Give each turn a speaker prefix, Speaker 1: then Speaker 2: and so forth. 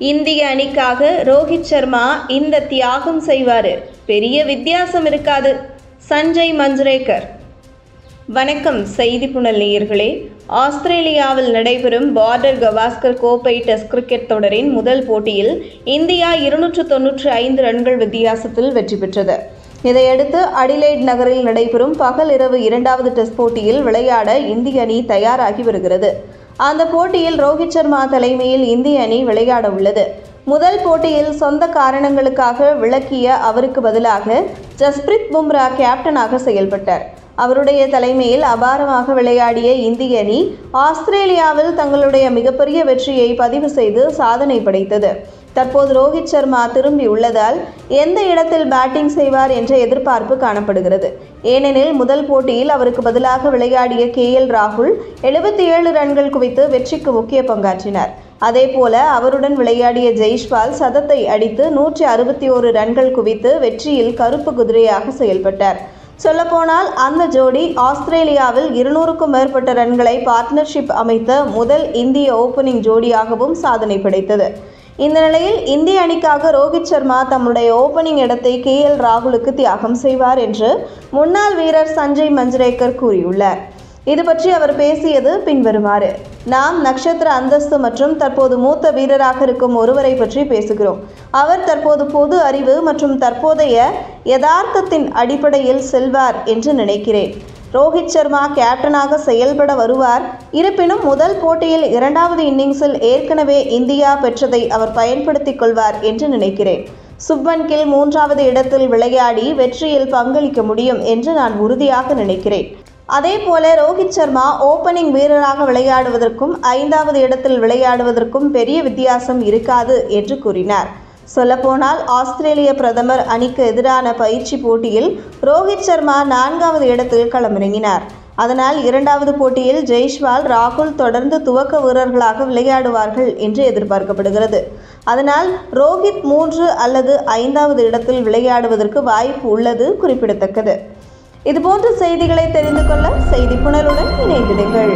Speaker 1: இந்திய அணிக்காக ரோஹித் சர்மா இந்த தியாகம் செய்வாரு, பெரிய வித்தியாசம் இருக்காது. சஞ்சய் மஞ்சுரேக்கர். வணக்கம் செய்தி புனல் நேயர்களே. ஆஸ்திரேலியாவில் நடைபெறும் பார்டர் கவாஸ்கர் கோப்பை டெஸ்ட் கிரிக்கெட் தொடரின் முதல் போட்டியில் இந்தியா 295 ரன்கள் வித்தியாசத்தில் வெற்றி பெற்றது. இதையடுத்து அடிலைட் நகரில் நடைபெறும் பகல் இரவு 2வது டெஸ்ட் போட்டியில் விளையாட இந்திய அணி தயாராகி வருகிறது. அந்த போட்டியில் ரோஹித் சர்மா தலைமையில் இந்திய அணி விளையாட உள்ளது. முதல் போட்டியில் சொந்த காரணங்களுக்காக விலக்கிய அவருக்கு பதிலாக ஜஸ்பிரித் பும்ரா கேப்டனாக செயல்பட்டார். அவருடைய தலைமையில் அபாரமாக விளையாடிய இந்திய அணி ஆஸ்திரேலியாவில் தங்களுடைய மிகப்பெரிய வெற்றியை பதிவு செய்து சாதனை படைத்தது. தற்போது ரோஹித் சர்மா திரும்பியுள்ளதால் எந்த இடத்தில் பேட்டிங் செய்வார் என்ற எதிர்பார்ப்பு காணப்படுகிறது. ஏனெனில் முதல் போட்டியில் அவருக்கு பதிலாக விளையாடிய KL ராகுல் 77 ரன்கள் குவித்து வெற்றிக்கு முக்கிய பங்காற்றினார். அதேபோல அவருடன் விளையாடிய ஜெய்ஷ்வால் சதத்தை அடித்து 161 ரன்கள் குவித்து வெற்றியில் கருப்பு குதிரையாக செயல்பட்டார். சொல்லப்போனால் அந்த ஜோடி ஆஸ்திரேலியாவில் 200க்கும் மேற்பட்ட ரன்களை பார்ட்னர்ஷிப் அமைத்த முதல் இந்திய ஓப்பனிங் ஜோடியாகவும் சாதனை படைத்தது. இந்த நிலையில் இந்திய அணிக்காக ரோஹித் சர்மா தம்முடைய ஓப்பனிங் இடத்தை KL ராகுலுக்கு தியாகம் செய்வார் என்று முன்னாள் வீரர் சஞ்சய் மஞ்சுரேக்கர் கூறியுள்ளார். இது பற்றி அவர் பேசியது பின்வருமாறு: நாம் நட்சத்திர அந்தஸ்து மற்றும் தற்போது மூத்த வீரராக இருக்கும் ஒருவரை பற்றி பேசுகிறோம். அவர் தற்போது பொது அறிவு மற்றும் தற்போதைய யதார்த்தத்தின் அடிப்படையில் செல்வார் என்று நினைக்கிறேன். ரோஹித் சர்மா கேப்டனாக செயல்பட வருவார். இருப்பினும் முதல் போட்டியில் 2வது இன்னிங்ஸில் ஏற்கனவே இந்தியா பெற்றதை அவர் பயன்படுத்திக் கொள்வார் என்று நினைக்கிறேன். சுப்மன் கில் 3வது இடத்தில் விளையாடி வெற்றியில் பங்களிக்க முடியும் என்று நான் உறுதியாக நினைக்கிறேன். அதேபோல ரோஹித் சர்மா ஓப்பனிங் வீரராக விளையாடுவதற்கும் 5வது இடத்தில் விளையாடுவதற்கும் பெரிய வித்தியாசம் இருக்காது என்று கூறினார். சொல்லப்போனால் ஆஸ்திரேலிய பிரதமர் அணிக்கு எதிரான பயிற்சி போட்டியில் ரோஹித் சர்மா 4வது இடத்தில் களமிறங்கினார். அதனால் 2வது போட்டியில் ஜெய்ஷ்வால் ராகுல் தொடர்ந்து துவக்க வீரர்களாக விளையாடுவார்கள் என்று எதிர்பார்க்கப்படுகிறது. அதனால் ரோஹித் 3 அல்லது 5வது இடத்தில் விளையாடுவதற்கு வாய்ப்பு உள்ளது குறிப்பிடத்தக்கது. இதுபோன்ற செய்திகளை தெரிந்து கொள்ள செய்தி புனலுடன் இணைந்திடுங்கள்.